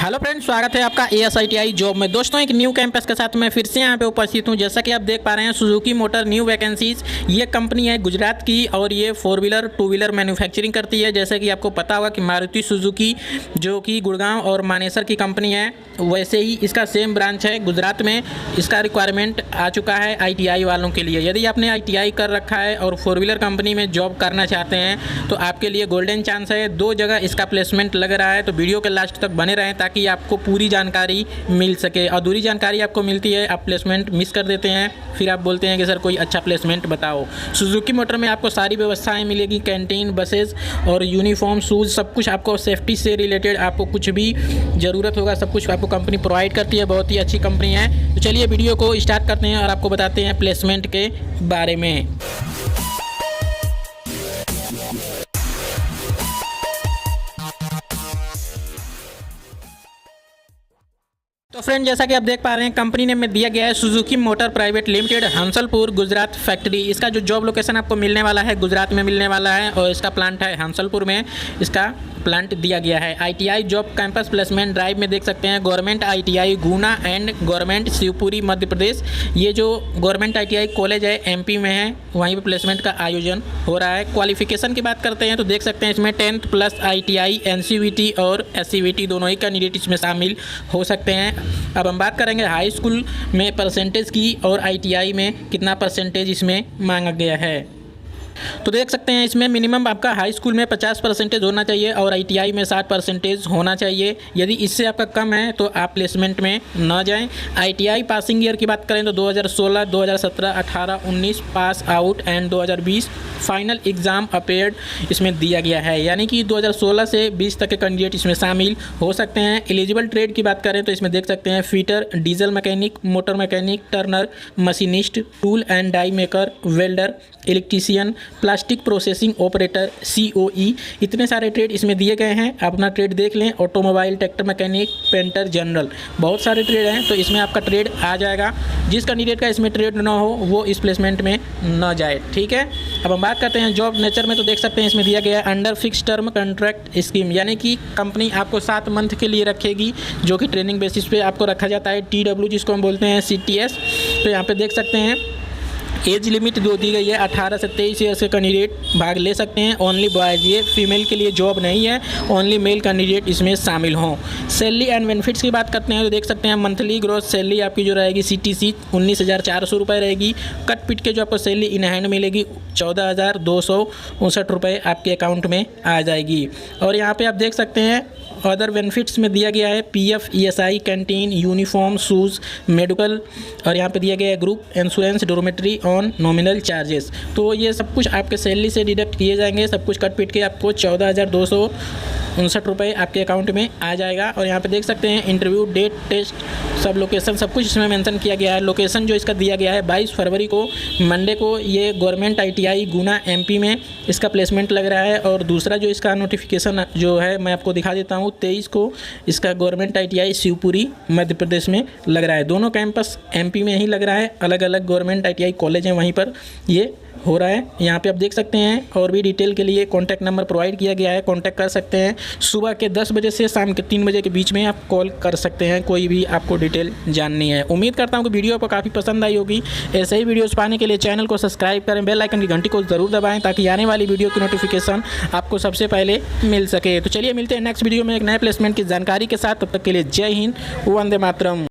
Hello friends, स्वागत है आपका ASITI जॉब में। दोस्तों, एक न्यू कैंपस के साथ मैं फिर से यहाँ पे उपस्थित हूँ। जैसा कि आप देख पा रहे हैं, सुजुकी मोटर न्यू वैकेंसीज, ये कंपनी है गुजरात की और ये 4 व्हीलर 2 व्हीलर मैन्युफैक्चरिंग करती है। जैसे कि आपको पता होगा कि मारुति सुजुकी जो कि गुड़गांव और मानेसर की कंपनी है, वैसे ही इसका सेम ब्रांच है गुजरात में। इसका रिक्वायरमेंट आ चुका है ITI वालों के लिए। यदि आपने ITI कर रखा है और 4 व्हीलर कंपनी में जॉब करना चाहते हैं तो आपके लिए गोल्डन चांस है। 2 जगह इसका प्लेसमेंट लग रहा है, तो वीडियो के लास्ट तक बने रहें ताकि आपको पूरी जानकारी मिल सके। अधूरी जानकारी आपको मिलती है, आप प्लेसमेंट मिस कर देते हैं, फिर आप बोलते हैं कि सर कोई अच्छा प्लेसमेंट बताओ। सुजुकी मोटर में आपको सारी व्यवस्थाएं मिलेगी, कैंटीन, बसेस और यूनिफॉर्म, शूज़, सब कुछ आपको सेफ्टी से रिलेटेड आपको कुछ भी ज़रूरत होगा सब कुछ आपको कंपनी प्रोवाइड करती है। बहुत ही अच्छी कंपनी है। तो चलिए वीडियो को स्टार्ट करते हैं और आपको बताते हैं प्लेसमेंट के बारे में। तो फ्रेंड, जैसा कि आप देख पा रहे हैं, कंपनी नेम में दिया गया है Suzuki motor private limited, Hansalpur Gujarat factory. इसका जो जॉब लोकेशन आपको मिलने वाला है गुजरात में मिलने वाला है और इसका प्लांट है हंसलपुर में। इसका प्लांट दिया गया है। ITI job campus placement drive में देख सकते हैं government ITI Guna and government Shivpuri Madhya Pradesh. ये जो गवर्नमेंट ITI कॉलेज है MP में है, वहीं पे प्लेसमेंट का आयोजन हो रहा है। क्वालिफिकेशन की बात करते हैं तो देख सकते हैं इसमें 10th प्लस ITI NCVT और SCVT दोनों ही कैंडिडेट इसमें शामिल हो सकते हैं। अब हम बात करेंगे हाई स्कूल में परसेंटेज की और ITI में कितना परसेंटेज इसमें मांगा गया है। तो देख सकते हैं इसमें मिनिमम आपका हाई स्कूल में 50% होना चाहिए और ITI में 60% होना चाहिए। यदि इससे आपका कम है तो आप प्लेसमेंट में न जाएं। ITI पासिंग ईयर की बात करें तो 2016, 2017, 18, 19 pass out and 2020 final exam appeared इसमें दिया गया है। यानी कि 2016 से 20 तक के कैंडिडेट इसमें शामिल हो सकते हैं। एलिजिबल ट्रेड की बात करें तो इसमें देख सकते हैं fitter, diesel mechanic, motor mechanic, turner, machinist, tool and die maker, welder, electrician, plastic processing operator, COE, इतने सारे ट्रेड इसमें दिए गए हैं। आप अपना ट्रेड देख लें। Automobile, tractor mechanic, painter, general, बहुत सारे ट्रेड हैं, तो इसमें आपका ट्रेड आ जाएगा। जिस कैंडिडेट का इसमें ट्रेड ना हो वो इस प्लेसमेंट में न जाए, ठीक है। अब हम बात करते हैं जॉब नेचर में, तो देख सकते हैं इसमें दिया गया है under fix term contract scheme, यानी कि कंपनी आपको 7 मंथ के लिए रखेगी, जो कि ट्रेनिंग बेसिस पे आपको रखा जाता है। TW जिसको हम बोलते हैं CTS। तो यहाँ पे देख सकते हैं एज लिमिट जो दी गई है 18 से 23 ईयर्स के कैंडिडेट भाग ले सकते हैं। ओनली बॉयज़, ये फीमेल के लिए जॉब नहीं है, ओनली मेल कैंडिडेट इसमें शामिल हों। सैलरी एंड बेनिफिट्स की बात करते हैं तो देख सकते हैं मंथली ग्रोस सैलरी आपकी जो रहेगी CTC 19,400 रुपये रहेगी। कट पिट के जो आपको सैलरी इन हैंड मिलेगी 14,259 रुपये आपके अकाउंट में आ जाएगी। और यहाँ पर आप देख सकते हैं अदर बेनिफिट्स में दिया गया है PF, ESI, canteen, uniform, shoes, medical, और यहाँ पे दिया गया है group insurance, dormitory on nominal charges. तो ये सब कुछ आपके सैलरी से डिडक्ट किए जाएंगे। सब कुछ कट पीट के आपको 14,259 रुपये आपके अकाउंट में आ जाएगा। और यहाँ पे देख सकते हैं इंटरव्यू डेट, टेस्ट, सब लोकेशन, सब कुछ इसमें मेंशन किया गया है। लोकेशन जो इसका दिया गया है 22 फरवरी को, मंडे को, ये गवर्नमेंट ITI गुना MP में इसका प्लेसमेंट लग रहा है। और दूसरा जो इसका नोटिफिकेशन जो है मैं आपको दिखा देता हूँ, 23 को इसका गवर्नमेंट ITI शिवपुरी मध्य प्रदेश में लग रहा है। दोनों कैंपस MP में ही लग रहा है, अलग अलग गवर्नमेंट ITI कॉलेज हैं, वहीं पर ये हो रहा है। यहाँ पे आप देख सकते हैं और भी डिटेल के लिए कॉन्टैक्ट नंबर प्रोवाइड किया गया है, कॉन्टैक्ट कर सकते हैं। सुबह के 10 बजे से शाम के 3 बजे के बीच में आप कॉल कर सकते हैं, कोई भी आपको डिटेल जाननी है। उम्मीद करता हूँ कि वीडियो आपको काफ़ी पसंद आई होगी। ऐसे ही वीडियोस पाने के लिए चैनल को सब्सक्राइब करें, बेल आइकन की घंटी को ज़रूर दबाएं ताकि आने वाली वीडियो की नोटिफिकेशन आपको सबसे पहले मिल सके। तो चलिए मिलते हैं नेक्स्ट वीडियो में एक नए प्लेसमेंट की जानकारी के साथ। तब तक के लिए जय हिंद, वंदे मातरम।